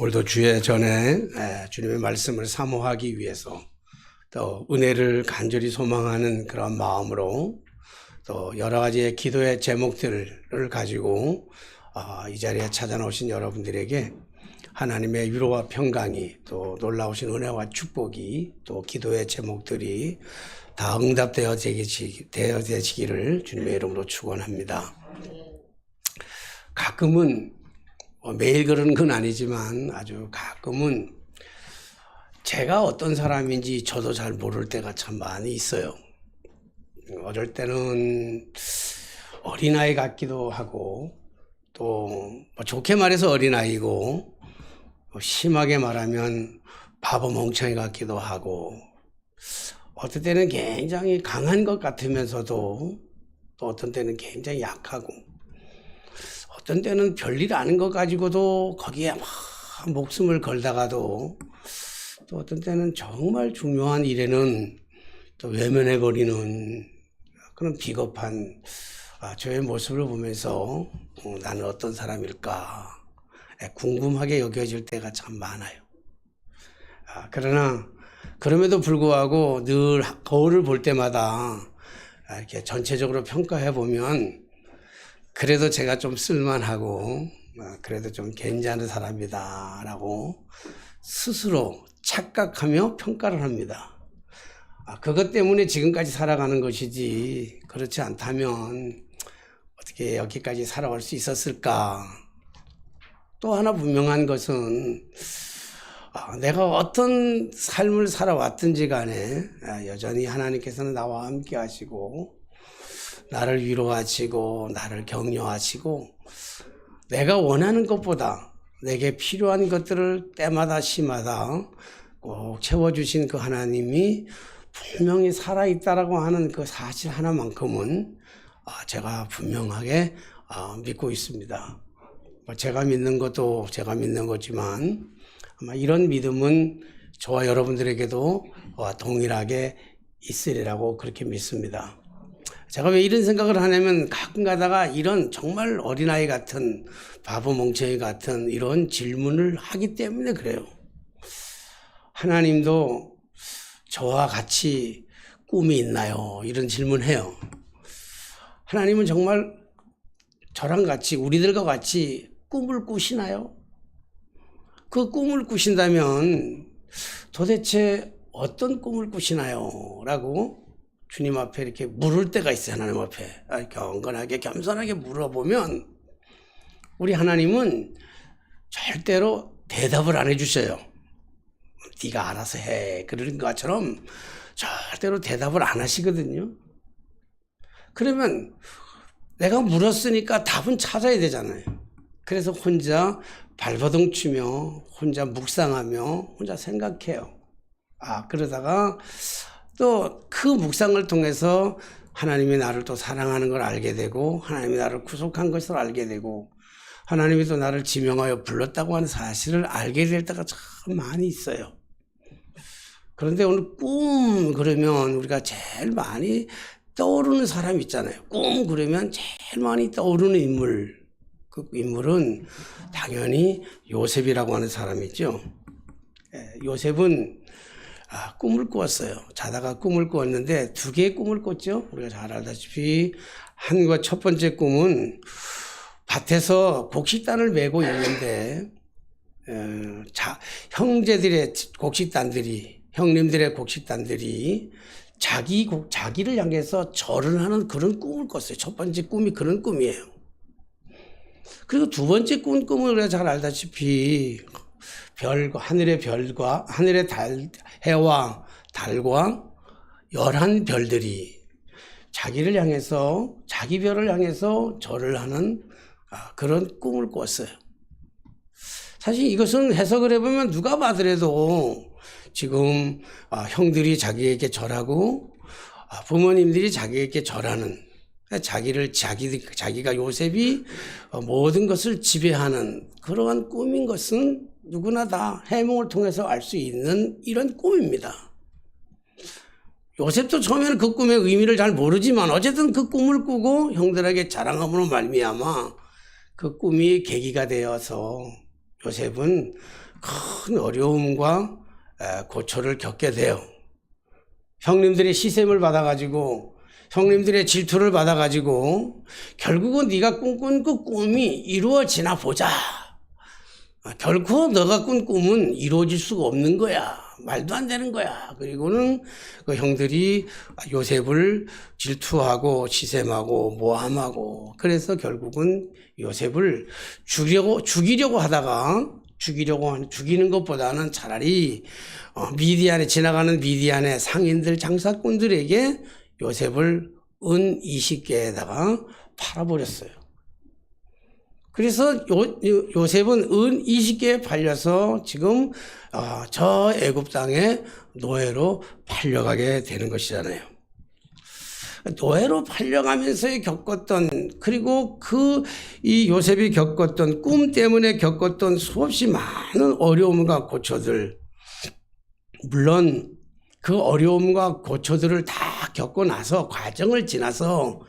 오늘도 주의 전에 주님의 말씀을 사모하기 위해서 또 은혜를 간절히 소망하는 그런 마음으로 또 여러 가지의 기도의 제목들을 가지고 이 자리에 찾아나오신 여러분들에게 하나님의 위로와 평강이 또 놀라우신 은혜와 축복이 또 기도의 제목들이 다 응답되어지기를 주님의 이름으로 축원합니다. 가끔은 매일 그러는 건 아니지만 아주 가끔은 제가 어떤 사람인지 저도 잘 모를 때가 참 많이 있어요. 어쩔 때는 어린아이 같기도 하고 또 좋게 말해서 어린아이고 심하게 말하면 바보 멍청이 같기도 하고 어떤 때는 굉장히 강한 것 같으면서도 또 어떤 때는 굉장히 약하고 어떤 때는 별일 아닌 것 가지고도 거기에 막 목숨을 걸다가도 또 어떤 때는 정말 중요한 일에는 또 외면해버리는 그런 비겁한 저의 모습을 보면서 나는 어떤 사람일까 궁금하게 여겨질 때가 참 많아요. 그러나 그럼에도 불구하고 늘 거울을 볼 때마다 이렇게 전체적으로 평가해 보면 그래도 제가 좀 쓸만하고 그래도 좀 괜찮은 사람이다 라고 스스로 착각하며 평가를 합니다. 그것 때문에 지금까지 살아가는 것이지 그렇지 않다면 어떻게 여기까지 살아올 수 있었을까. 또 하나 분명한 것은 내가 어떤 삶을 살아왔든지 간에 여전히 하나님께서는 나와 함께 하시고 나를 위로하시고 나를 격려하시고 내가 원하는 것보다 내게 필요한 것들을 때마다 시마다 꼭 채워주신 그 하나님이 분명히 살아있다라고 하는 그 사실 하나만큼은 제가 분명하게 믿고 있습니다. 제가 믿는 것도 제가 믿는 거지만 아마 이런 믿음은 저와 여러분들에게도 동일하게 있으리라고 그렇게 믿습니다. 제가 왜 이런 생각을 하냐면 가끔 가다가 이런 정말 어린아이 같은 바보 멍청이 같은 이런 질문을 하기 때문에 그래요. 하나님도 저와 같이 꿈이 있나요? 이런 질문해요. 하나님은 정말 저랑 같이 우리들과 같이 꿈을 꾸시나요? 그 꿈을 꾸신다면 도대체 어떤 꿈을 꾸시나요? 라고 주님 앞에 이렇게 물을 때가 있어요. 하나님 앞에 경건하게 겸손하게 물어보면 우리 하나님은 절대로 대답을 안 해주셔요. 네가 알아서 해 그러는 것처럼 절대로 대답을 안 하시거든요. 그러면 내가 물었으니까 답은 찾아야 되잖아요. 그래서 혼자 발버둥 치며 혼자 묵상하며 혼자 생각해요. 그러다가 또 그 묵상을 통해서 하나님이 나를 또 사랑하는 걸 알게 되고 하나님이 나를 구속한 것을 알게 되고 하나님이 또 나를 지명하여 불렀다고 하는 사실을 알게 될 때가 참 많이 있어요. 그런데 오늘 꿈 그러면 우리가 제일 많이 떠오르는 사람 있잖아요. 꿈 그러면 제일 많이 떠오르는 인물. 그 인물은 당연히 요셉이라고 하는 사람이죠. 요셉은 꿈을 꾸었어요. 자다가 꿈을 꾸었는데 두 개의 꿈을 꿨죠. 우리가 잘 알다시피 첫 번째 꿈은 밭에서 곡식단을 메고 있는데 형제들의 곡식단들이 형님들의 곡식단들이 자기를 향해서 절을 하는 그런 꿈을 꿨어요. 첫 번째 꿈이 그런 꿈이에요. 그리고 두 번째 꿈은 우리가 잘 알다시피 하늘의 별과 하늘의 해와 달과 11별들이 자기를 향해서 자기 별을 향해서 절을 하는 그런 꿈을 꿨어요. 사실 이것은 해석을 해보면 누가 봐더라도 지금 형들이 자기에게 절하고 부모님들이 자기에게 절하는 자기가 요셉이 모든 것을 지배하는 그러한 꿈인 것은 누구나 다 해몽을 통해서 알 수 있는 이런 꿈입니다. 요셉도 처음에는 그 꿈의 의미를 잘 모르지만 어쨌든 그 꿈을 꾸고 형들에게 자랑함으로 말미암아 그 꿈이 계기가 되어서 요셉은 큰 어려움과 고초를 겪게 돼요. 형님들의 시샘을 받아가지고 형님들의 질투를 받아가지고 결국은 네가 꿈꾼 그 꿈이 이루어지나 보자. 결코 너가 꾼 꿈은 이루어질 수가 없는 거야. 말도 안 되는 거야. 그리고는 그 형들이 요셉을 질투하고 시샘하고 모함하고 그래서 결국은 요셉을 죽이려고 하다가 죽이는 것보다는 차라리 미디안에 지나가는 미디안의 상인들 장사꾼들에게 요셉을 은 20개에다가 팔아버렸어요. 그래서 요셉은 은 20개에 팔려서 지금 저 애굽 땅에 노예로 팔려가게 되는 것이잖아요. 노예로 팔려가면서 겪었던 그리고 이 요셉이 겪었던 꿈 때문에 겪었던 수없이 많은 어려움과 고초들, 물론 그 어려움과 고초들을 다 겪고 나서 과정을 지나서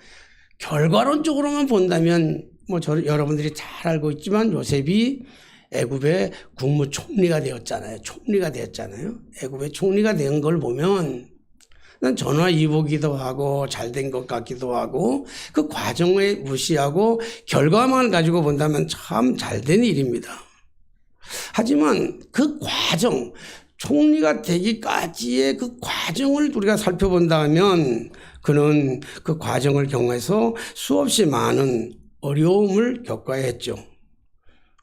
결과론적으로만 본다면 여러분들이 잘 알고 있지만 요셉이 애굽의 국무총리가 되었잖아요. 애굽의 총리가 된 걸 보면 전화위복이기도 하고 잘된 것 같기도 하고 그 과정을 무시하고 결과만 가지고 본다면 참 잘된 일입니다. 하지만 그 과정, 총리가 되기까지의 그 과정을 우리가 살펴본다면 그는 그 과정을 경험해서 수없이 많은 어려움을 겪어야 했죠.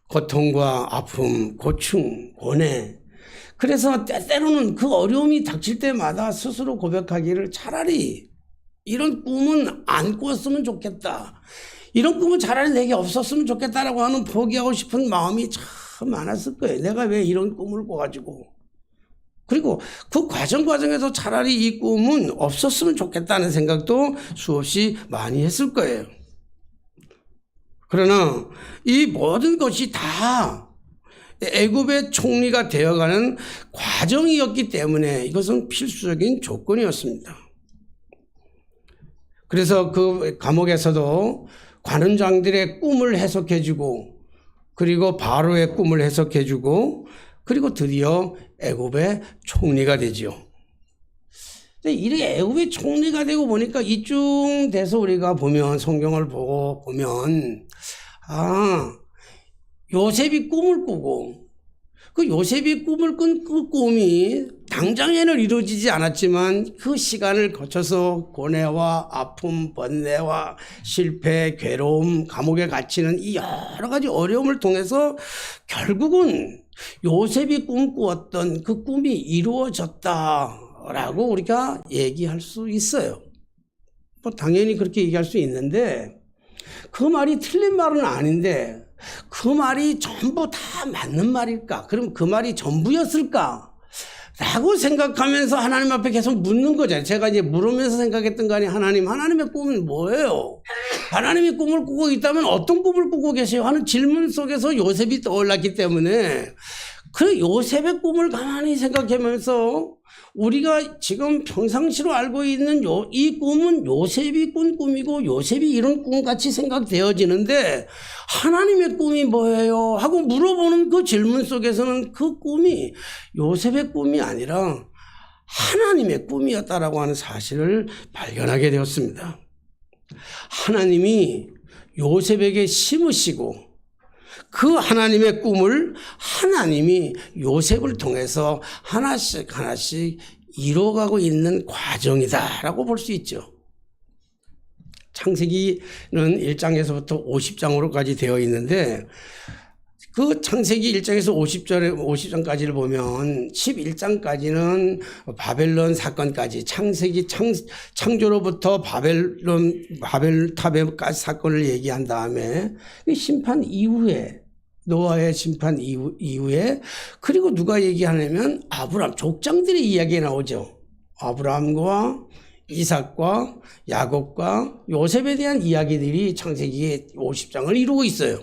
고통과 아픔, 고충, 고뇌. 그래서 때때로는 그 어려움이 닥칠 때마다 스스로 고백하기를 차라리 이런 꿈은 안 꿨으면 좋겠다. 이런 꿈은 차라리 내게 없었으면 좋겠다라고 하는 포기하고 싶은 마음이 참 많았을 거예요. 내가 왜 이런 꿈을 꿔가지고. 그리고 그 과정에서 차라리 이 꿈은 없었으면 좋겠다는 생각도 수없이 많이 했을 거예요. 그러나 이 모든 것이 다 애굽의 총리가 되어가는 과정이었기 때문에 이것은 필수적인 조건이었습니다. 그래서 그 감옥에서도 관원장들의 꿈을 해석해주고 그리고 바로의 꿈을 해석해주고 그리고 드디어 애굽의 총리가 되지요. 이렇게 애굽의 총리가 되고 보니까 이쯤 돼서 우리가 보면 성경을 보면 요셉이 꿈을 꾸고 그 요셉이 꿈을 꾼 그 꿈이 당장에는 이루어지지 않았지만 그 시간을 거쳐서 고뇌와 아픔, 번뇌와 실패, 괴로움, 감옥에 갇히는 이 여러 가지 어려움을 통해서 결국은 요셉이 꿈꾸었던 그 꿈이 이루어졌다라고 우리가 얘기할 수 있어요. 당연히 그렇게 얘기할 수 있는데 그 말이 틀린 말은 아닌데 그 말이 전부 다 맞는 말일까? 그럼 그 말이 전부였을까? 라고 생각하면서 하나님 앞에 계속 묻는 거잖아요. 제가 이제 물으면서 생각했던 거 아니에요. 하나님의 꿈은 뭐예요? 하나님이 꿈을 꾸고 있다면 어떤 꿈을 꾸고 계세요? 하는 질문 속에서 요셉이 떠올랐기 때문에 그 요셉의 꿈을 가만히 생각하면서 우리가 지금 평상시로 알고 있는 이 꿈은 요셉이 꾼 꿈이고 요셉이 이런 꿈같이 생각되어지는데 하나님의 꿈이 뭐예요? 하고 물어보는 그 질문 속에서는 그 꿈이 요셉의 꿈이 아니라 하나님의 꿈이었다라고 하는 사실을 발견하게 되었습니다. 하나님이 요셉에게 심으시고 그 하나님의 꿈을 하나님이 요셉을 통해서 하나씩 이루어가고 있는 과정이다라고 볼 수 있죠. 창세기는 1장에서부터 50장으로까지 되어 있는데 그 창세기 1장에서 50장까지를 보면 11장까지는 바벨론 사건까지 창세기 창조로부터 바벨탑의 사건을 얘기한 다음에 심판 이후에 노아의 심판 이후에 그리고 누가 얘기하냐면 아브라함 족장들의 이야기가 나오죠. 아브라함과 이삭과 야곱과 요셉에 대한 이야기들이 창세기 50장을 이루고 있어요.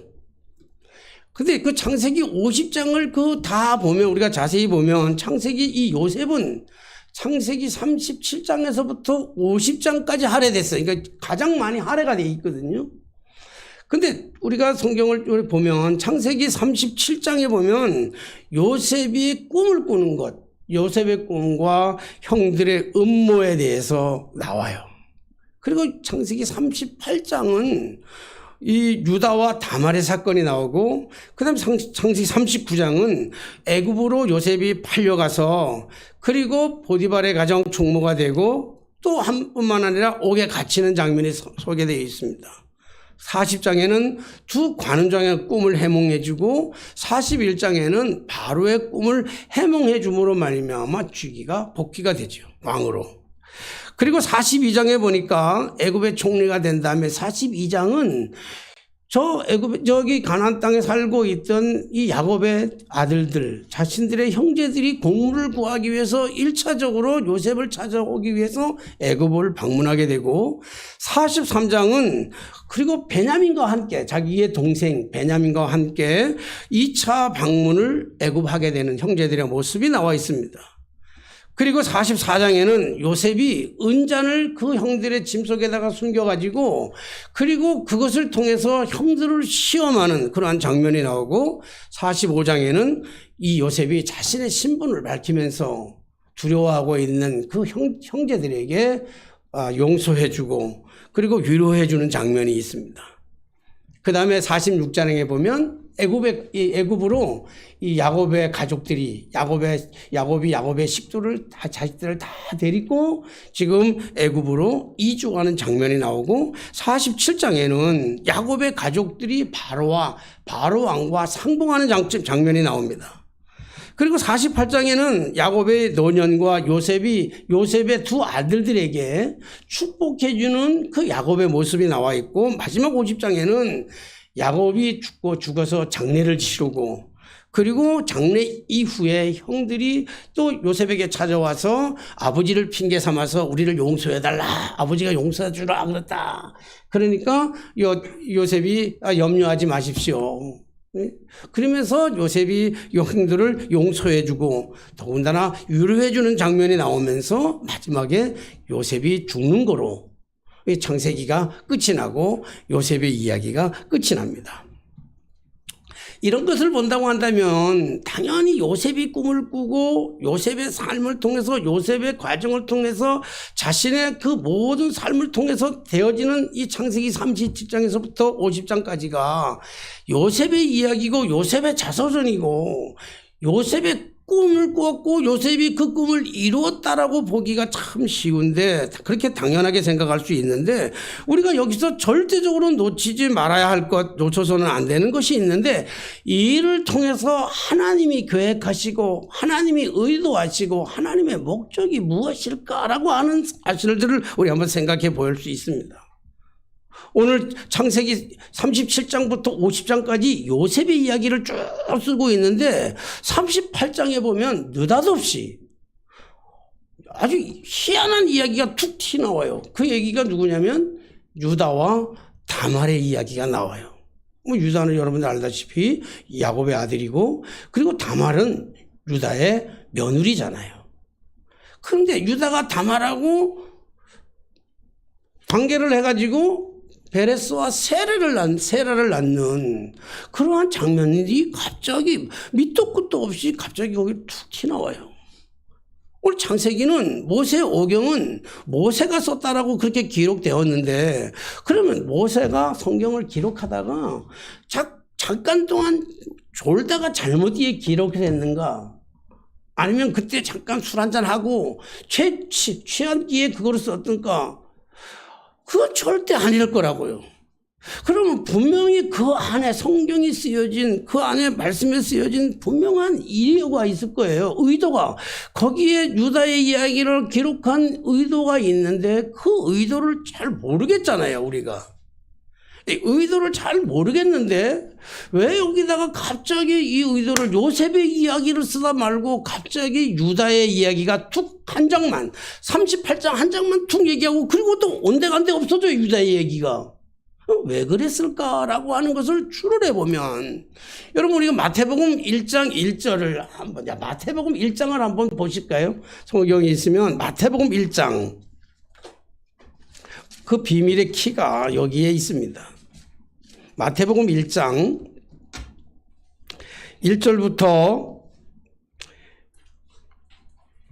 근데 그 창세기 50장을 다 보면 우리가 자세히 보면 창세기 이 요셉은 창세기 37장에서부터 50장까지 할애됐어요. 그러니까 가장 많이 할애가 되어 있거든요. 근데 우리가 성경을 보면 창세기 37장에 보면 요셉이 꿈을 꾸는 것, 요셉의 꿈과 형들의 음모에 대해서 나와요. 그리고 창세기 38장은 이 유다와 다말의 사건이 나오고, 그 다음에 창세기 39장은 애굽으로 요셉이 팔려가서 그리고 보디발의 가정 총무가 되고 또 한 뿐만 아니라 옥에 갇히는 장면이 소개되어 있습니다. 40장에는 두 관원장의 꿈을 해몽해주고 41장에는 바로의 꿈을 해몽해줌으로 말미암아 즉위가 복귀가 되죠, 왕으로. 그리고 42장에 보니까 애굽의 총리가 된 다음에 42장은 저기 가나안 땅에 살고 있던 이 야곱의 아들들, 자신들의 형제들이 곡물을 구하기 위해서 1차적으로 요셉을 찾아오기 위해서 애굽을 방문하게 되고, 43장은 그리고 베냐민과 함께, 자기의 동생 베냐민과 함께 2차 방문을 애굽하게 되는 형제들의 모습이 나와 있습니다. 그리고 44장에는 요셉이 은잔을 그 형들의 짐 속에다가 숨겨가지고 그리고 그것을 통해서 형들을 시험하는 그러한 장면이 나오고, 45장에는 이 요셉이 자신의 신분을 밝히면서 두려워하고 있는 그 형제들에게 용서해주고 그리고 위로해주는 장면이 있습니다. 그 다음에 46장에 보면 애굽으로 이 야곱의 가족들이 야곱의 식구를 자식들을 다 데리고 지금 애굽으로 이주하는 장면이 나오고, 47장에는 야곱의 가족들이 바로 왕과 상봉하는 장면이 나옵니다. 그리고 48장에는 야곱의 노년과 요셉의 두 아들들에게 축복해주는 그 야곱의 모습이 나와 있고, 마지막 50장에는 야곱이 죽어서 장례를 치르고, 그리고 장례 이후에 형들이 또 요셉에게 찾아와서 아버지를 핑계 삼아서 우리를 용서해달라, 아버지가 용서해주라 그랬다. 그러니까 요셉이 염려하지 마십시오. 그러면서 요셉이 형들을 용서해주고 더군다나 위로해주는 장면이 나오면서 마지막에 요셉이 죽는 거로 창세기가 끝이 나고 요셉의 이야기가 끝이 납니다. 이런 것을 본다고 한다면 당연히 요셉이 꿈을 꾸고 요셉의 삶을 통해서, 요셉의 과정을 통해서 자신의 그 모든 삶을 통해서 되어지는 이 창세기 37장에서부터 50장까지가 요셉의 이야기고 요셉의 자서전이고, 요셉의 꿈을 꾸었고 요셉이 그 꿈을 이루었다라고 보기가 참 쉬운데, 그렇게 당연하게 생각할 수 있는데, 우리가 여기서 절대적으로 놓치지 말아야 할 것, 놓쳐서는 안 되는 것이 있는데, 이 일을 통해서 하나님이 계획하시고 하나님이 의도하시고 하나님의 목적이 무엇일까라고 하는 사실들을 우리 한번 생각해 볼 수 있습니다. 오늘 창세기 37장부터 50장까지 요셉의 이야기를 쭉 쓰고 있는데 38장에 보면 느닷없이 아주 희한한 이야기가 툭 튀어나와요. 그 얘기가 누구냐면 유다와 다말의 이야기가 나와요. 유다는 여러분들 알다시피 야곱의 아들이고, 그리고 다말은 유다의 며느리잖아요. 그런데 유다가 다말하고 관계를 해가지고 베레스와 세라를 낳는 그러한 장면들이 갑자기 밑도 끝도 없이 갑자기 거기 툭 튀어나와요. 오늘 창세기는 오경은 모세가 썼다라고 그렇게 기록되었는데, 그러면 모세가 성경을 기록하다가 잠깐 동안 졸다가 잘못 기록했는가? 아니면 그때 잠깐 술 한잔하고 취한 뒤에 그거를 썼던가? 그건 절대 아닐 거라고요. 그러면 분명히 그 안에 성경이 쓰여진, 그 안에 말씀에 쓰여진 분명한 이유가 있을 거예요. 의도가. 거기에 유다의 이야기를 기록한 의도가 있는데 그 의도를 잘 모르겠잖아요, 우리가. 의도를 잘 모르겠는데 왜 여기다가 갑자기 이 의도를, 요셉의 이야기를 쓰다 말고 갑자기 유다의 이야기가 툭 한 장만, 38장 한 장만 툭 얘기하고, 그리고 또 온데간데 없어져요, 유다의 얘기가. 왜 그랬을까라고 하는 것을 추론해 보면, 여러분 우리가 마태복음 1장 1절을 한번, 마태복음 1장을 한번 보실까요? 성경이 있으면 마태복음 1장, 그 비밀의 키가 여기에 있습니다. 마태복음 1장 1절부터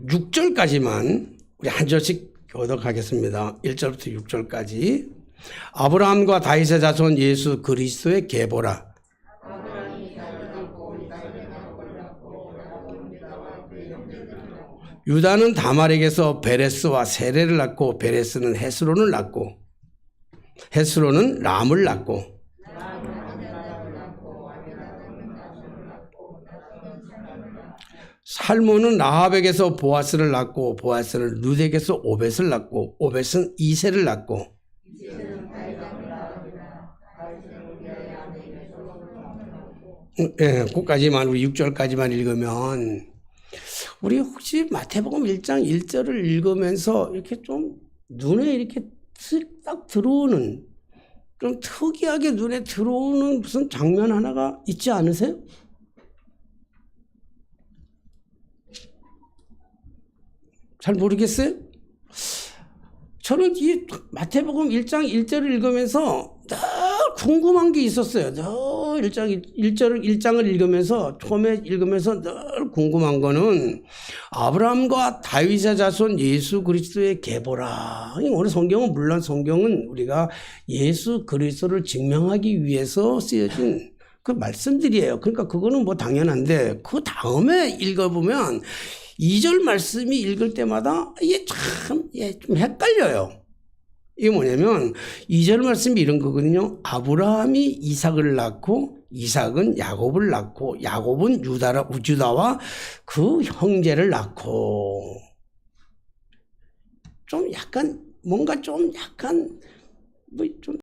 6절까지만 우리 한 절씩 교독하겠습니다. 1절부터 6절까지. 아브라함과 다윗의 자손 예수 그리스도의 계보라. 유다는 다말에게서 베레스와 세레를 낳고 베레스는 헤스론을 낳고 헤스론은 람을 낳고 살몬은 라합에게서 보아스를 낳고 보아스는 룻에게서 오벳을 낳고 오벳은 이세를 낳고 그까지만 우리 6절까지만 읽으면 우리 혹시 마태복음 1장 1절을 읽으면서 이렇게 좀 눈에 이렇게 딱 들어오는 좀 특이하게 눈에 들어오는 무슨 장면 하나가 있지 않으세요? 잘 모르겠어요? 저는 이 마태복음 1장 1절을 읽으면서 늘 궁금한 게 있었어요. 늘 1장을 읽으면서, 처음에 읽으면서 늘 궁금한 거는 아브라함과 다윗의 자손 예수 그리스도의 계보라. 오늘 성경은, 물론 성경은 우리가 예수 그리스도를 증명하기 위해서 쓰여진 그 말씀들이에요. 그러니까 그거는 뭐 당연한데, 그 다음에 읽어보면 2절 말씀이 읽을 때마다 이게 참, 좀 헷갈려요. 이게 뭐냐면 2절 말씀이 이런 거거든요. 아브라함이 이삭을 낳고 이삭은 야곱을 낳고 야곱은 유다와 그 형제를 낳고 좀 약간 뭔가 좀 약간 뭐 좀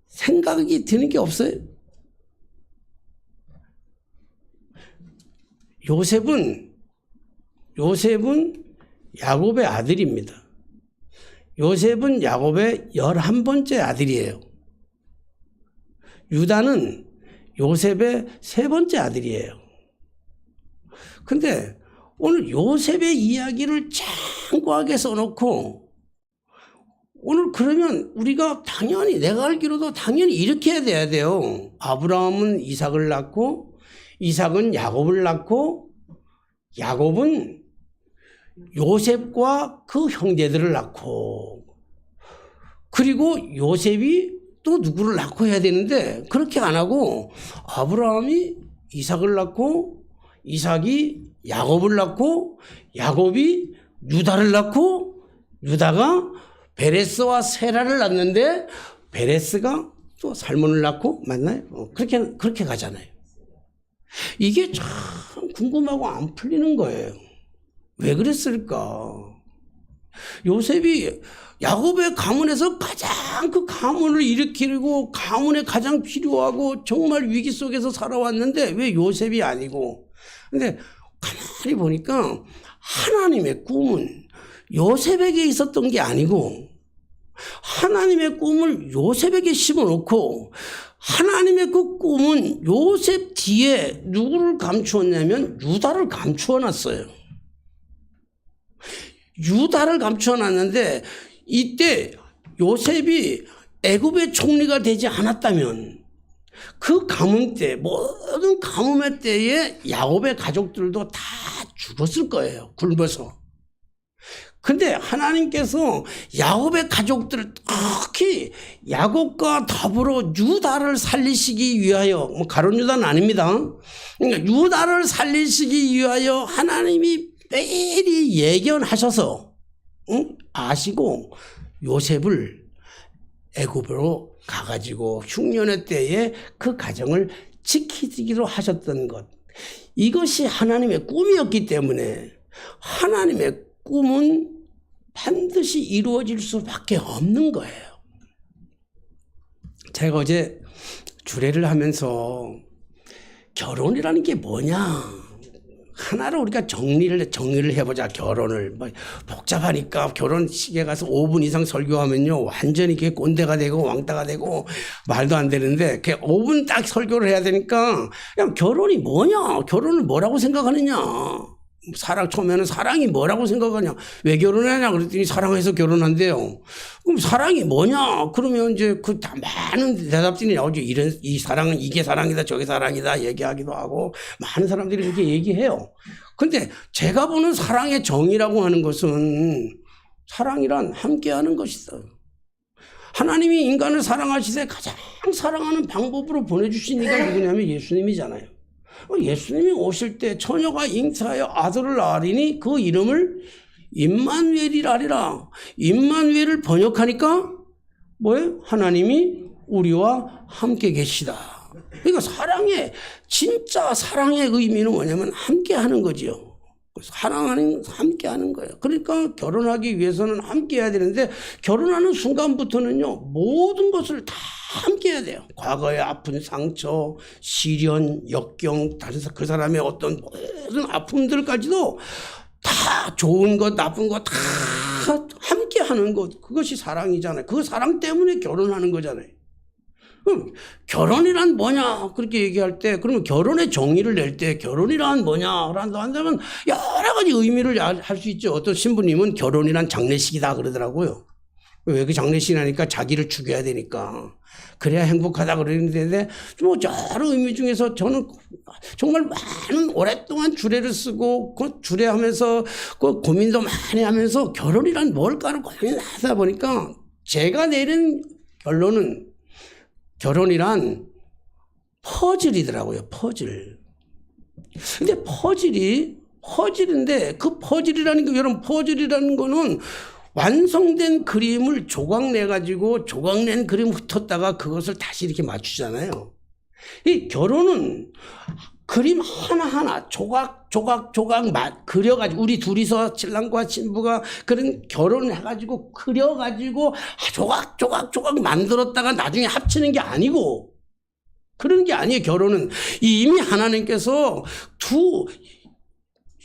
생각이 드는 게 없어요. 요셉은 야곱의 아들입니다. 요셉은 야곱의 11번째 아들이에요. 유다는 요셉의 3번째 아들이에요. 근데 오늘 요셉의 이야기를 장구하게 써놓고 오늘 그러면 우리가 당연히 내가 알기로도 당연히 이렇게 해야 돼요. 아브라함은 이삭을 낳고 이삭은 야곱을 낳고 야곱은 요셉과 그 형제들을 낳고 그리고 요셉이 또 누구를 낳고 해야 되는데 그렇게 안 하고 아브라함이 이삭을 낳고 이삭이 야곱을 낳고 야곱이 유다를 낳고 유다가 베레스와 세라를 낳는데 베레스가 또 살몬을 낳고 맞나요? 그렇게 가잖아요. 이게 참 궁금하고 안 풀리는 거예요. 왜 그랬을까? 요셉이 야곱의 가문에서 가장 그 가문을 일으키고 가문에 가장 필요하고 정말 위기 속에서 살아왔는데 왜 요셉이 아니고? 근데 가만히 보니까 하나님의 꿈은 요셉에게 있었던 게 아니고 하나님의 꿈을 요셉에게 심어놓고 하나님의 그 꿈은 요셉 뒤에 누구를 감추었냐면 유다를 감추어놨어요. 유다를 감추어놨는데 이때 요셉이 애굽의 총리가 되지 않았다면 그 가뭄 때 모든 가뭄의 때에 야곱의 가족들도 다 죽었을 거예요. 굶어서. 근데 하나님께서 야곱의 가족들 특히 야곱과 더불어 유다를 살리시기 위하여 가룟 유다는 아닙니다. 그러니까 유다를 살리시기 위하여 하나님이 매일이 예견하셔서 아시고 요셉을 애굽으로 가가지고 흉년의 때에 그 가정을 지키기로 하셨던 것. 이것이 하나님의 꿈이었기 때문에 하나님의 꿈은 반드시 이루어질 수밖에 없는 거예요. 제가 어제 주례를 하면서 결혼이라는 게 뭐냐 하나로 우리가 정리를 해보자. 결혼을 뭐 복잡하니까 결혼식에 가서 5분 이상 설교하면요 완전히 그게 꼰대가 되고 왕따가 되고 말도 안 되는데 그 5분 딱 설교를 해야 되니까 그냥 결혼이 뭐냐 결혼을 뭐라고 생각하느냐 처음에는 사랑이 뭐라고 생각하냐? 왜 결혼하냐? 그랬더니 사랑해서 결혼한대요. 그럼 사랑이 뭐냐? 그러면 이제 그 다 많은 대답들이 나오죠. 이 사랑은 이게 사랑이다, 저게 사랑이다 얘기하기도 하고 많은 사람들이 그렇게 얘기해요. 근데 제가 보는 사랑의 정의라고 하는 것은 사랑이란 함께하는 것이다. 하나님이 인간을 사랑하시되 가장 사랑하는 방법으로 보내주신 이가 누구냐면 예수님이잖아요. 예수님이 오실 때 처녀가 잉태하여 아들을 낳으리니 그 이름을 임마누엘이라 하리라. 임마누엘을 번역하니까 뭐예요? 하나님이 우리와 함께 계시다. 그러니까 진짜 사랑의 의미는 뭐냐면 함께 하는 거지요. 사랑하는 함께 하는 거예요. 그러니까 결혼하기 위해서는 함께 해야 되는데 결혼하는 순간부터는요 모든 것을 다 함께 해야 돼요. 과거의 아픈 상처, 시련, 역경, 그 사람의 어떤 모든 아픔들까지도 다 좋은 것, 나쁜 것 다 함께 하는 것, 그것이 사랑이잖아요. 그 사랑 때문에 결혼하는 거잖아요. 그럼 결혼이란 뭐냐 그렇게 얘기할 때 그러면 결혼의 정의를 낼 때 결혼이란 뭐냐 한다면 여러 가지 의미를 할 수 있죠. 어떤 신부님은 결혼이란 장례식이다 그러더라고요. 왜 그 장례식이라니까 자기를 죽여야 되니까 그래야 행복하다 그러는데 뭐 여러 의미 중에서 저는 정말 많은 오랫동안 주례를 쓰고 그 주례하면서 그 고민도 많이 하면서 결혼이란 뭘까를 고민하다 보니까 제가 내린 결론은 결혼이란 퍼즐이더라고요. 퍼즐. 근데 퍼즐인데 그 퍼즐이라는 게 여러분 퍼즐이라는 거는 완성된 그림을 조각내가지고 조각낸 그림 흩었다가 그것을 다시 이렇게 맞추잖아요. 이 결혼은 그림 하나하나 조각 그려가지고 우리 둘이서 신랑과 신부가 그런 결혼을 해가지고 그려가지고 조각 만들었다가 나중에 합치는 게 아니고 그런 게 아니에요. 결혼은 이미 하나님께서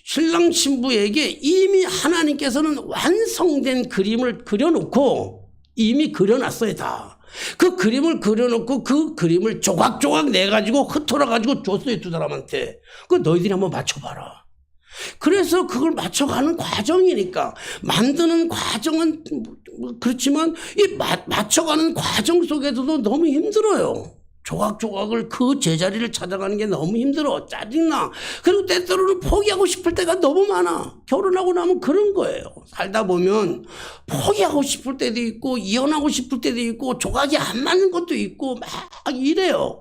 신랑 신부에게 이미 하나님께서는 완성된 그림을 그려놓고 이미 그려놨어요. 다. 그 그림을 그려놓고 그 그림을 조각조각 내가지고 흩어가지고 줬어요. 두 사람한테. 그 너희들이 한번 맞춰봐라. 그래서 그걸 맞춰가는 과정이니까 만드는 과정은 그렇지만 이 맞춰가는 과정 속에서도 너무 힘들어요. 조각조각을 그 제자리를 찾아가는 게 너무 힘들어. 짜증나. 그리고 때때로는 포기하고 싶을 때가 너무 많아. 결혼하고 나면 그런 거예요. 살다 보면 포기하고 싶을 때도 있고 이혼하고 싶을 때도 있고 조각이 안 맞는 것도 있고 막 이래요.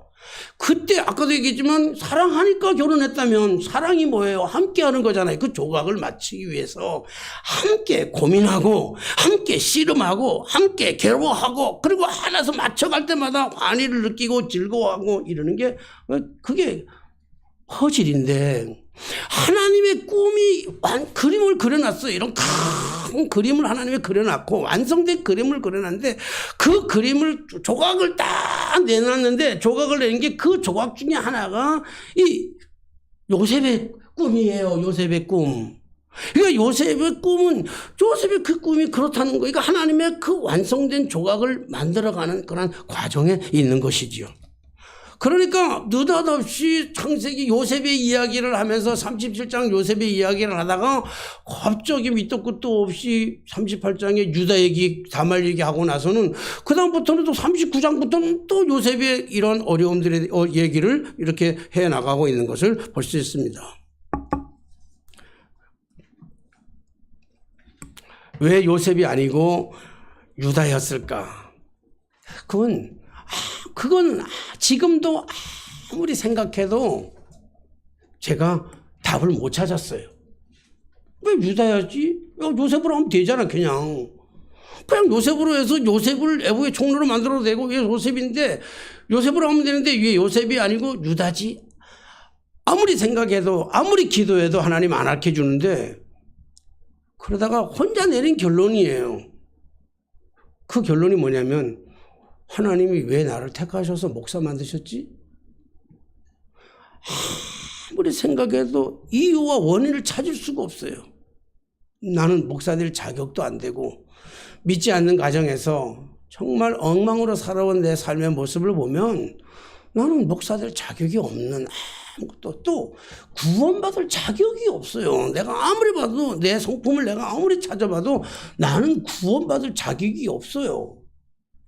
그때 아까도 얘기했지만 사랑하니까 결혼했다면 사랑이 뭐예요? 함께 하는 거잖아요. 그 조각을 맞추기 위해서 함께 고민하고 함께 씨름하고 함께 괴로워하고 그리고 하나서 맞춰갈 때마다 환희를 느끼고 즐거워하고 이러는 게 그게 퍼즐인데 하나님의 꿈이 그림을 그려놨어요. 이런 큰 그림을 하나님이 그려놨고 완성된 그림을 그려놨는데 그 그림을 조각을 딱 내놨는데 조각을 내는 게 그 조각 중에 하나가 이 요셉의 꿈이에요. 요셉의 꿈. 그러니까 요셉의 그 꿈이 그렇다는 거예요. 그러니까 하나님의 그 완성된 조각을 만들어가는 그런 과정에 있는 것이지요. 그러니까 느닷없이 창세기 요셉의 이야기를 하면서 37장 요셉의 이야기를 하다가 갑자기 밑도 끝도 없이 38장에 유다 얘기, 다말 얘기하고 나서는 그다음부터는 또 39장부터는 또 요셉의 이런 어려움들의 얘기를 이렇게 해나가고 있는 것을 볼 수 있습니다. 왜 요셉이 아니고 유다였을까? 그건 지금도 아무리 생각해도 제가 답을 못 찾았어요. 왜 유다야지? 요셉으로 하면 되잖아, 그냥 요셉으로 해서 요셉을 애국의 총리로 만들어도 되고, 왜 요셉인데, 요셉으로 하면 되는데, 왜 요셉이 아니고 유다지? 아무리 생각해도, 아무리 기도해도 하나님 안 알게 주는데, 그러다가 혼자 내린 결론이에요. 그 결론이 뭐냐면, 하나님이 왜 나를 택하셔서 목사 만드셨지? 아무리 생각해도 이유와 원인을 찾을 수가 없어요. 나는 목사 될 자격도 안 되고 믿지 않는 가정에서 정말 엉망으로 살아온 내 삶의 모습을 보면 나는 목사 될 자격이 없는 아무것도 또 구원받을 자격이 없어요. 내가 아무리 봐도 내 성품을 내가 아무리 찾아봐도 나는 구원받을 자격이 없어요.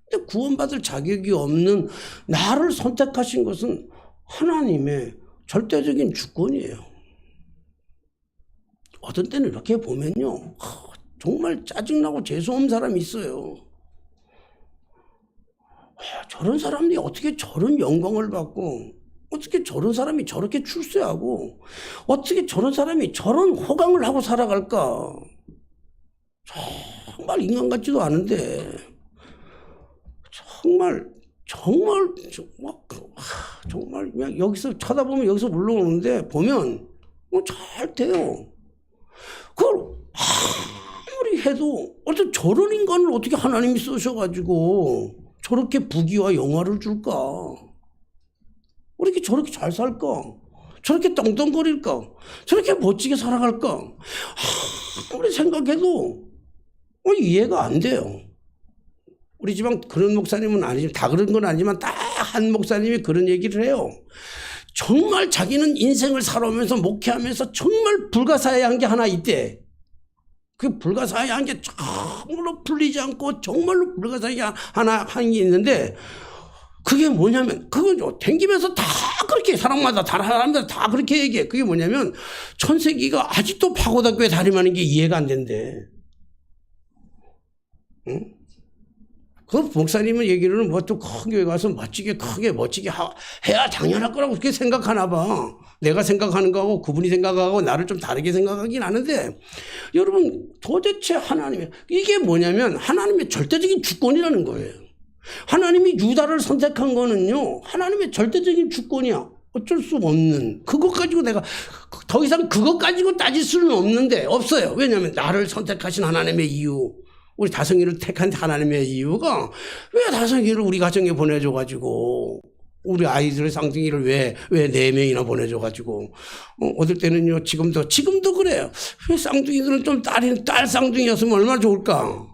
근데 구원받을 자격이 없는 나를 선택하신 것은 하나님의 절대적인 주권이에요. 어떤 때는 이렇게 보면요, 정말 짜증나고 재수없는 사람이 있어요. 저런 사람이 어떻게 저런 영광을 받고, 어떻게 저런 사람이 저렇게 출세하고, 어떻게 저런 사람이 저런 호강을 하고 살아갈까? 정말 인간 같지도 않은데, 정말 그냥 여기서 쳐다보면 여기서 물러오는데 보면 잘 돼요. 그걸 아무리 해도 어떻게 저런 인간을 어떻게 하나님이 쓰셔가지고 저렇게 부귀와 영화를 줄까? 어떻게 저렇게 잘 살까? 저렇게 떵떵거릴까? 저렇게 멋지게 살아갈까? 아무리 생각해도 이해가 안 돼요. 우리 집안 그런 목사님은 아니지만, 다 그런 건 아니지만 딱 한 목사님이 그런 얘기를 해요. 정말 자기는 인생을 살아오면서 목회하면서 정말 불가사의한 게 하나 있대. 그 불가사의한 게 정말로 풀리지 않고 정말로 불가사의한 하나 한 게 있는데, 그게 뭐냐면, 그거죠. 댕기면서 다 그렇게 사람마다 사람마다 다 그렇게 얘기해. 그게 뭐냐면 천세기가 아직도 파고다교에 다림하는 게 이해가 안 된대. 응? 그 목사님은 얘기로는 뭐 또 큰 교회 가서 멋지게 크게 멋지게 해야 당연할 거라고 그렇게 생각하나 봐. 내가 생각하는 거하고 그분이 생각하고 나를 좀 다르게 생각하긴 하는데, 여러분 도대체 하나님의 이게 뭐냐면 하나님의 절대적인 주권이라는 거예요. 하나님이 유다를 선택한 거는요, 하나님의 절대적인 주권이야. 어쩔 수 없는. 그것 가지고 내가 더 이상 그것 가지고 따질 수는 없어요. 왜냐하면 나를 선택하신 하나님의 이유, 우리 다성이를 택한 하나님의 이유가, 왜 다성이를 우리 가정에 보내줘가지고, 우리 아이들의 쌍둥이를 왜 4명이나 보내줘가지고, 어떨 때는요, 지금도 그래요. 왜 쌍둥이들은 좀 딸 쌍둥이였으면 얼마나 좋을까?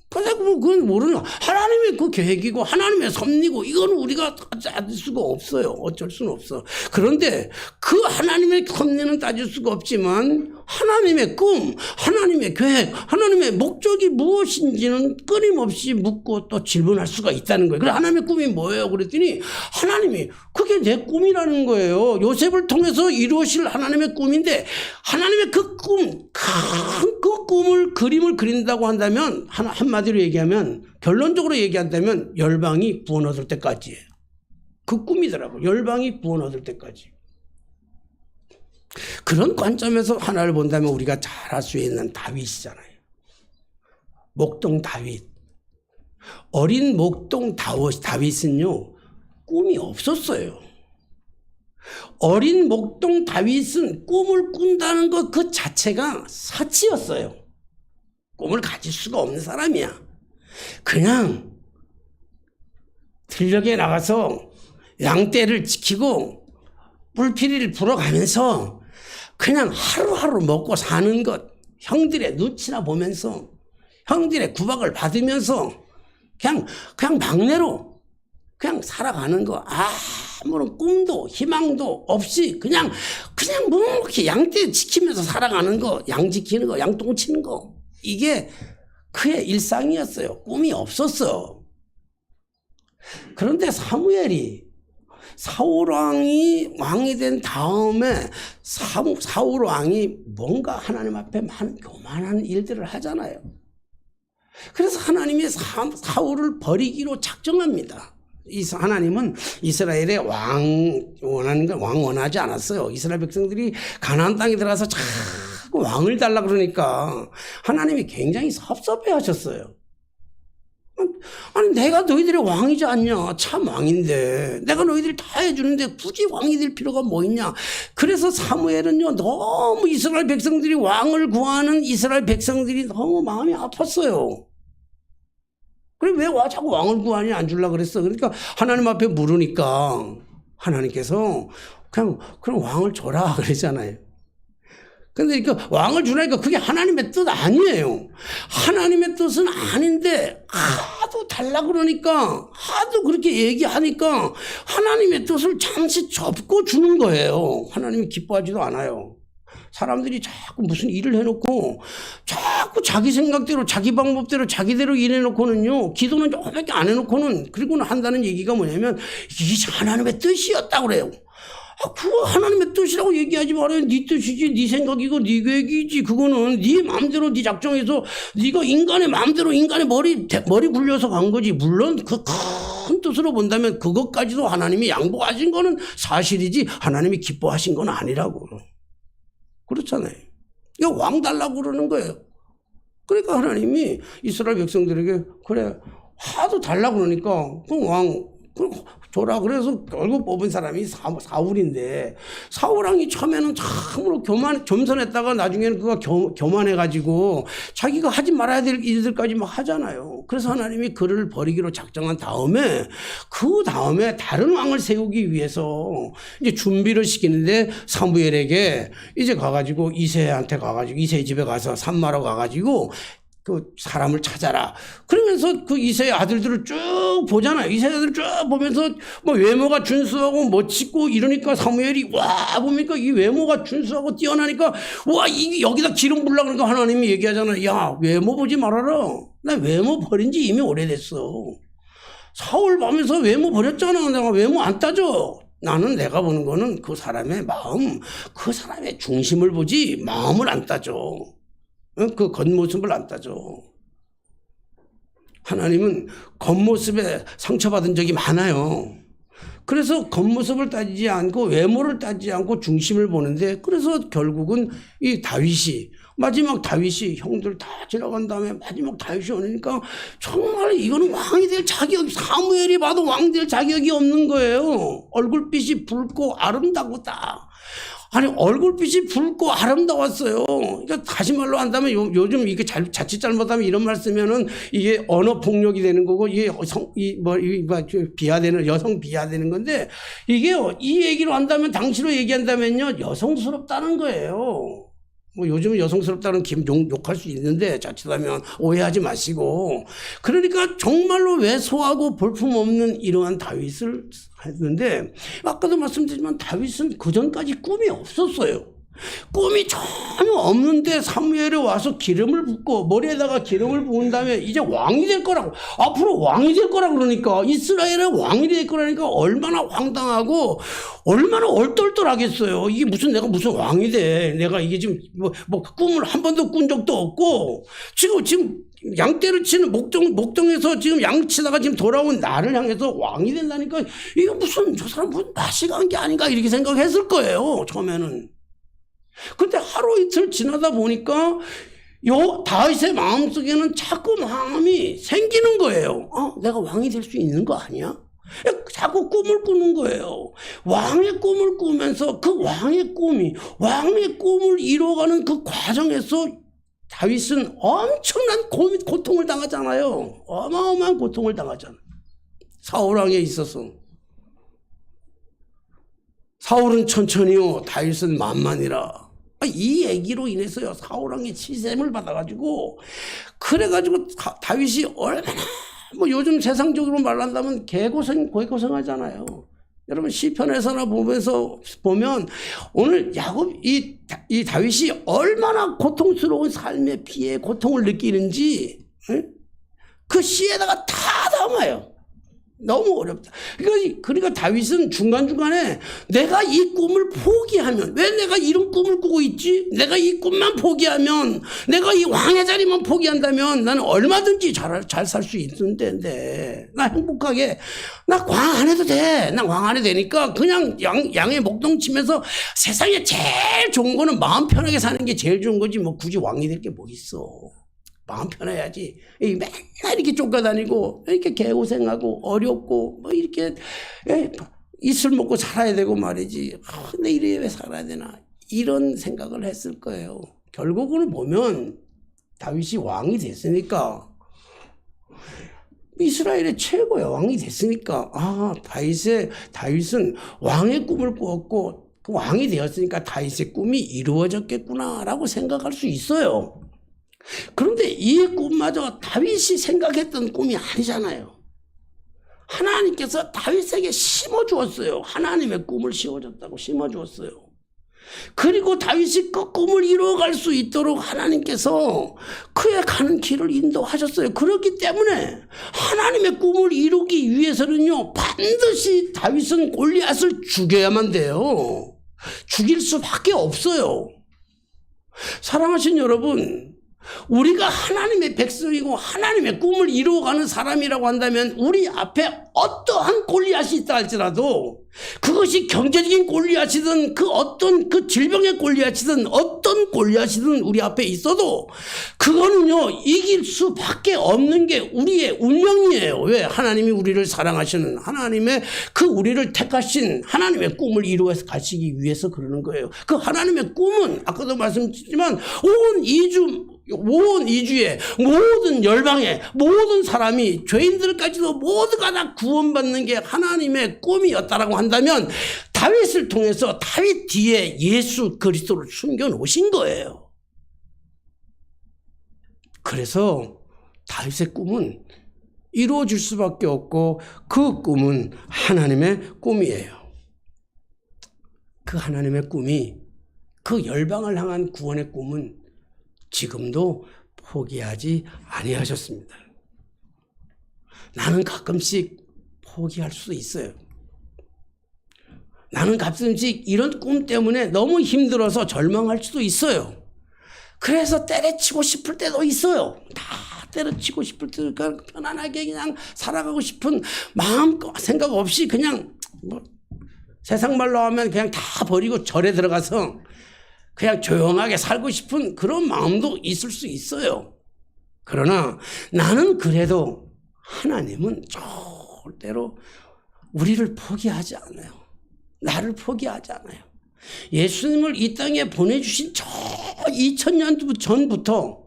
그건 모르는, 하나님의 그 계획이고 하나님의 섭리고, 이거는 우리가 따질 수가 없어요. 어쩔 수는 없어. 그런데 그 하나님의 섭리는 따질 수가 없지만 하나님의 꿈, 하나님의 계획, 하나님의 목적이 무엇인지는 끊임없이 묻고 또 질문할 수가 있다는 거예요. 그래, 하나님의 꿈이 뭐예요? 그랬더니 하나님이 그게 내 꿈이라는 거예요. 요셉을 통해서 이루어질 하나님의 꿈인데, 하나님의 그 꿈, 그 꿈을 그림을 그린다고 한다면, 한마디로 얘기하면, 결론적으로 얘기한다면 열방이 구원 얻을 때까지예요. 그 꿈이더라고요. 열방이 구원 얻을 때까지. 그런 관점에서 하나를 본다면 우리가 잘 알 수 있는 다윗이잖아요. 목동 다윗. 어린 목동 다윗은요, 꿈이 없었어요. 어린 목동 다윗은 꿈을 꾼다는 것 그 자체가 사치였어요. 꿈을 가질 수가 없는 사람이야. 그냥 들녘에 나가서 양떼를 지키고 뿔피리를 불어가면서 그냥 하루하루 먹고 사는 것, 형들의 눈치나 보면서, 형들의 구박을 받으면서 그냥 막내로 그냥 살아가는 거, 아무런 꿈도 희망도 없이 그냥 묵묵히 양떼 지키면서 살아가는 거, 양 지키는 거, 양똥 치는 거, 이게 그의 일상이었어요. 꿈이 없었어. 그런데 사울 왕이 된 다음에 사울 왕이 뭔가 하나님 앞에 교만한 일들을 하잖아요. 그래서 하나님이 사울을 버리기로 작정합니다. 하나님은 이스라엘의 왕 원하지 않았어요. 이스라엘 백성들이 가나안 땅에 들어가서 자꾸 왕을 달라 그러니까 하나님이 굉장히 섭섭해 하셨어요. 아니, 내가 너희들의 왕이지 않냐? 참 왕인데 내가 너희들이 다 해주는데 굳이 왕이 될 필요가 뭐 있냐? 그래서 사무엘은요, 너무 이스라엘 백성들이 왕을 구하는 이스라엘 백성들이 너무 마음이 아팠어요. 그래, 왜 자꾸 왕을 구하니? 안 주려고 그랬어. 그러니까 하나님 앞에 물으니까 하나님께서 그냥 왕을 줘라 그러잖아요. 근데 그 왕을 주라니까 그게 하나님의 뜻 아니에요. 하나님의 뜻은 아닌데 하도 달라 그러니까, 하도 그렇게 얘기하니까 하나님의 뜻을 잠시 접고 주는 거예요. 하나님이 기뻐하지도 않아요. 사람들이 자꾸 무슨 일을 해놓고 자꾸 자기 생각대로 자기 방법대로 자기대로 일해놓고는요, 기도는 조금밖에 안 해놓고는, 그리고는 한다는 얘기가 뭐냐면 이게 하나님의 뜻이었다고 그래요. 그거 하나님의 뜻이라고 얘기하지 말아요. 네 뜻이지, 네 생각이고 네 계획이지. 그거는 네 마음대로 네 작정해서 네가 인간의 마음대로 인간의 머리 굴려서 간 거지. 물론 그 큰 뜻으로 본다면 그것까지도 하나님이 양보하신 거는 사실이지 하나님이 기뻐하신 건 아니라고. 그렇잖아요. 이거 왕 달라고 그러는 거예요. 그러니까 하나님이 이스라엘 백성들에게 그래 하도 달라고 그러니까 그 왕 줘라. 그래서 결국 뽑은 사람이 사울인데, 사울왕이 처음에는 참으로 겸손했다가 나중에는 그가 교만해가지고 자기가 하지 말아야 될 일들까지 막 하잖아요. 그래서 하나님이 그를 버리기로 작정한 다음에 그 다음에 다른 왕을 세우기 위해서 이제 준비를 시키는데, 사무엘에게 이제 가가지고 이새한테 가가지고 이새 집에 가서 산마로 가가지고 그 사람을 찾아라. 그러면서 그 이새의 아들들을 쭉 보잖아요. 이새의 아들을 쭉 보면서 뭐 외모가 준수하고 멋지고 이러니까 사무엘이 와 보니까 이 외모가 준수하고 뛰어나니까 와 이게 여기다 기름 부으려고 그러니까 하나님이 얘기하잖아요. 야 외모 보지 말아라. 나 외모 버린 지 이미 오래됐어. 사울 보면서 외모 버렸잖아. 내가 외모 안 따져. 나는 내가 보는 거는 그 사람의 마음, 그 사람의 중심을 보지 마음을 안 따져. 그 겉모습을 안 따져. 하나님은 겉모습에 상처받은 적이 많아요. 그래서 겉모습을 따지지 않고 외모를 따지지 않고 중심을 보는데, 그래서 결국은 이 마지막 다윗이 형들 다 지나간 다음에 마지막 다윗이 오니까 정말 이거는 왕이 될 자격이, 사무엘이 봐도 왕 될 자격이 없는 거예요. 얼굴빛이 붉고 아름다고다. 아니 얼굴빛이 붉고 아름다웠어요. 그러니까 다시 말로 한다면 요즘 이게 자칫 잘못하면 이런 말 쓰면은 이게 언어 폭력이 되는 거고, 이게 비하되는, 여성 비하되는 건데, 이게요 이 얘기로 한다면, 당시로 얘기한다면요 여성스럽다는 거예요. 뭐 요즘은 여성스럽다는 욕할 수 있는데 자칫하면 오해하지 마시고, 그러니까 정말로 왜소하고 볼품없는 이러한 다윗을 했는데, 아까도 말씀드렸지만 다윗은 그전까지 꿈이 없었어요. 꿈이 전혀 없는데 사무엘에 와서 기름을 붓고, 머리에다가 기름을 부은 다음에 이제 왕이 될 거라고, 앞으로 왕이 될 거라고 그러니까, 이스라엘의 왕이 될 거라니까 얼마나 황당하고 얼마나 얼떨떨하겠어요. 이게 내가 무슨 왕이 돼. 내가 이게 지금 뭐 꿈을 한 번도 꾼 적도 없고, 지금 양떼를 치는 목동에서 지금 양 치다가 지금 돌아온 나를 향해서 왕이 된다니까, 이게 저 사람 무슨 맛이 간 게 아닌가 이렇게 생각했을 거예요, 처음에는. 근데 하루 이틀 지나다 보니까 다윗의 마음속에는 자꾸 마음이 생기는 거예요. 내가 왕이 될 수 있는 거 아니야? 자꾸 꿈을 꾸는 거예요. 왕의 꿈을 꾸면서 그 왕의 꿈을 이루어가는 그 과정에서 다윗은 엄청난 고통을 당하잖아요. 어마어마한 고통을 당하잖아요. 사울왕에 있어서. 사울은 천천히요, 다윗은 만만이라. 이 얘기로 인해서요, 사울왕의 치샘을 받아가지고, 그래가지고 다윗이 얼마나, 뭐 요즘 세상적으로 말한다면 개고생하잖아요. 여러분 시편에서나 보면 오늘 이 다윗이 얼마나 고통스러운 삶의 피해 고통을 느끼는지, 그 시에다가 다 담아요. 너무 어렵다. 그러니까 다윗은 중간중간에 내가 이 꿈을 포기하면, 왜 내가 이런 꿈을 꾸고 있지? 내가 이 꿈만 포기하면, 내가 이 왕의 자리만 포기한다면 나는 얼마든지 잘 살 수 있는데, 나 행복하게, 나 왕 안 해도 돼. 나 왕 안 해도 되니까 그냥 양의 목동 치면서 세상에 제일 좋은 거는 마음 편하게 사는 게 제일 좋은 거지, 뭐 굳이 왕이 될 게 뭐 있어. 마음 편해야지. 맨날 이렇게 쫓겨다니고, 이렇게 개고생하고, 어렵고, 뭐 이렇게, 이슬 먹고 살아야 되고 말이지. 근데 이래 왜 살아야 되나. 이런 생각을 했을 거예요. 결국은 보면, 다윗이 왕이 됐으니까, 이스라엘의 최고의 왕이 됐으니까, 다윗은 왕의 꿈을 꾸었고, 그 왕이 되었으니까 다윗의 꿈이 이루어졌겠구나라고 생각할 수 있어요. 그런데 이 꿈마저 다윗이 생각했던 꿈이 아니잖아요. 하나님께서 다윗에게 심어주었어요. 하나님의 꿈을 심어주었어요. 그리고 다윗이 그 꿈을 이루어갈 수 있도록 하나님께서 그의 가는 길을 인도하셨어요. 그렇기 때문에 하나님의 꿈을 이루기 위해서는요, 반드시 다윗은 골리앗을 죽여야만 돼요. 죽일 수밖에 없어요. 사랑하신 여러분, 우리가 하나님의 백성이고 하나님의 꿈을 이루어가는 사람이라고 한다면 우리 앞에 어떠한 골리앗이 있다 할지라도, 그것이 경제적인 골리앗이든 그 어떤 그 질병의 골리앗이든 어떤 골리앗이든 우리 앞에 있어도 그거는요, 이길 수밖에 없는 게 우리의 운명이에요. 왜? 하나님이 우리를 사랑하시는, 하나님의 그 우리를 택하신 하나님의 꿈을 이루어 가시기 위해서 그러는 거예요. 그 하나님의 꿈은 아까도 말씀드렸지만 온 이주에 모든 열방에 모든 사람이, 죄인들까지도 모두가 다 구원받는 게 하나님의 꿈이었다라고 한다면, 다윗을 통해서 다윗 뒤에 예수 그리스도를 숨겨 놓으신 거예요. 그래서 다윗의 꿈은 이루어질 수밖에 없고, 그 꿈은 하나님의 꿈이에요. 그 하나님의 꿈이, 그 열방을 향한 구원의 꿈은 지금도 포기하지 아니하셨습니다. 나는 가끔씩 포기할 수 있어요. 나는 가끔씩 이런 꿈 때문에 너무 힘들어서 절망할 수도 있어요. 그래서 때려치고 싶을 때도 있어요. 다 때려치고 싶을 때 편안하게 그냥 살아가고 싶은 마음 생각 없이 그냥 세상 말로 하면 그냥 다 버리고 절에 들어가서 그냥 조용하게 살고 싶은 그런 마음도 있을 수 있어요. 그러나 나는 그래도 하나님은 절대로 우리를 포기하지 않아요. 나를 포기하지 않아요. 예수님을 이 땅에 보내주신 저 2000년 전부터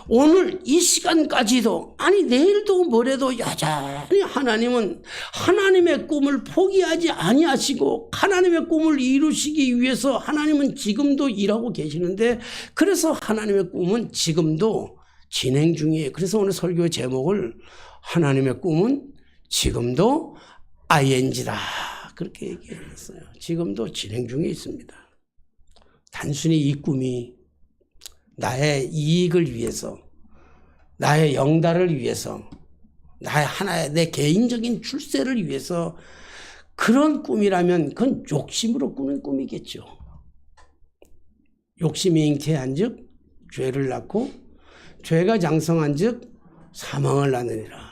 오늘 이 시간까지도, 아니 내일도 모레도 여전히 하나님은 하나님의 꿈을 포기하지 아니하시고 하나님의 꿈을 이루시기 위해서 하나님은 지금도 일하고 계시는데, 그래서 하나님의 꿈은 지금도 진행 중이에요. 그래서 오늘 설교의 제목을 하나님의 꿈은 지금도 ING다 그렇게 얘기했어요. 지금도 진행 중에 있습니다. 단순히 이 꿈이 나의 이익을 위해서, 나의 영달을 위해서, 나의 하나의 내 개인적인 출세를 위해서 그런 꿈이라면 그건 욕심으로 꾸는 꿈이겠죠. 욕심이 잉태한 즉 죄를 낳고, 죄가 장성한 즉 사망을 낳느니라.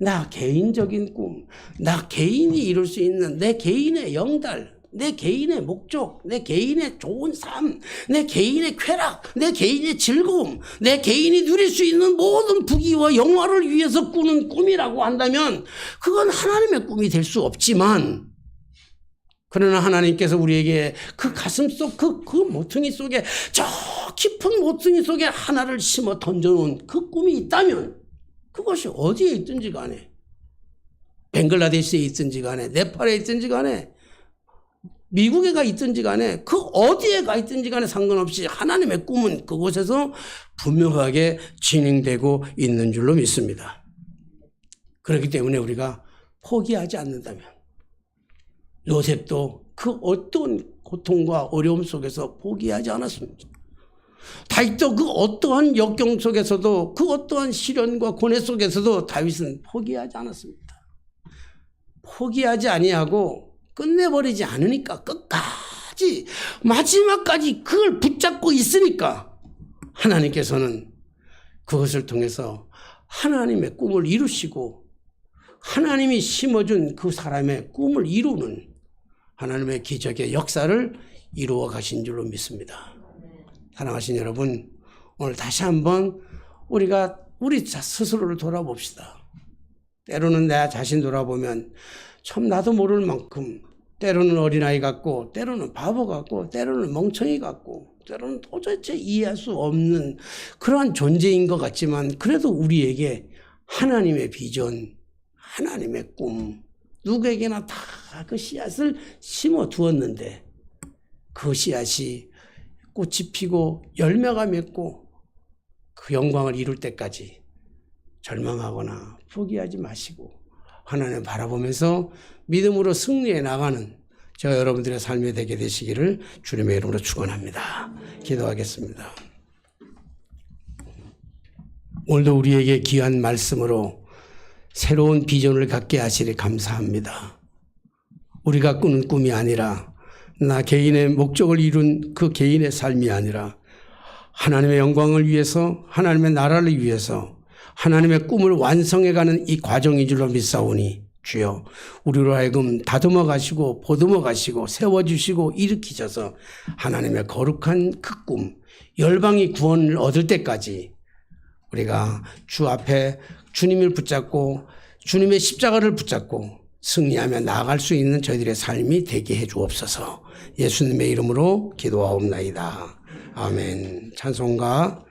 나 개인적인 꿈, 나 개인이 이룰 수 있는 내 개인의 영달, 내 개인의 목적, 내 개인의 좋은 삶, 내 개인의 쾌락, 내 개인의 즐거움, 내 개인이 누릴 수 있는 모든 부귀와 영화를 위해서 꾸는 꿈이라고 한다면 그건 하나님의 꿈이 될 수 없지만, 그러나 하나님께서 우리에게 그 가슴 속 그 모퉁이 속에, 저 깊은 모퉁이 속에 하나를 심어 던져놓은 그 꿈이 있다면, 그것이 어디에 있든지 간에, 벵글라데시에 있든지 간에, 네팔에 있든지 간에, 미국에 가 있든지 간에, 그 어디에 가 있든지 간에 상관없이 하나님의 꿈은 그곳에서 분명하게 진행되고 있는 줄로 믿습니다. 그렇기 때문에 우리가 포기하지 않는다면, 요셉도 그 어떤 고통과 어려움 속에서 포기하지 않았습니다. 다윗도 그 어떠한 역경 속에서도, 그 어떠한 시련과 고뇌 속에서도 다윗은 포기하지 않았습니다. 포기하지 아니하고 끝내버리지 않으니까, 끝까지 마지막까지 그걸 붙잡고 있으니까 하나님께서는 그것을 통해서 하나님의 꿈을 이루시고, 하나님이 심어준 그 사람의 꿈을 이루는 하나님의 기적의 역사를 이루어 가신 줄로 믿습니다. 사랑하신 여러분, 오늘 다시 한번 우리가 우리 스스로를 돌아봅시다. 때로는 내 자신 돌아보면 참 나도 모를 만큼 때로는 어린아이 같고, 때로는 바보 같고, 때로는 멍청이 같고, 때로는 도대체 이해할 수 없는 그러한 존재인 것 같지만, 그래도 우리에게 하나님의 비전, 하나님의 꿈, 누구에게나 다 그 씨앗을 심어 두었는데, 그 씨앗이 꽃이 피고 열매가 맺고 그 그 영광을 이룰 때까지 절망하거나 포기하지 마시고 하나님을 바라보면서 믿음으로 승리해 나가는 저 여러분들의 삶이 되게 되시기를 주님의 이름으로 축원합니다. 기도하겠습니다. 오늘도 우리에게 귀한 말씀으로 새로운 비전을 갖게 하시리 감사합니다. 우리가 꾸는 꿈이 아니라 나 개인의 목적을 이룬 그 개인의 삶이 아니라 하나님의 영광을 위해서 하나님의 나라를 위해서 하나님의 꿈을 완성해가는 이 과정인 줄로 믿사오니 주여 우리로 하여금 다듬어 가시고 보듬어 가시고 세워주시고 일으키셔서 하나님의 거룩한 그 꿈 열방이 구원을 얻을 때까지 우리가 주 앞에 주님을 붙잡고 주님의 십자가를 붙잡고 승리하며 나아갈 수 있는 저희들의 삶이 되게 해 주옵소서. 예수님의 이름으로 기도하옵나이다. 아멘. 찬송가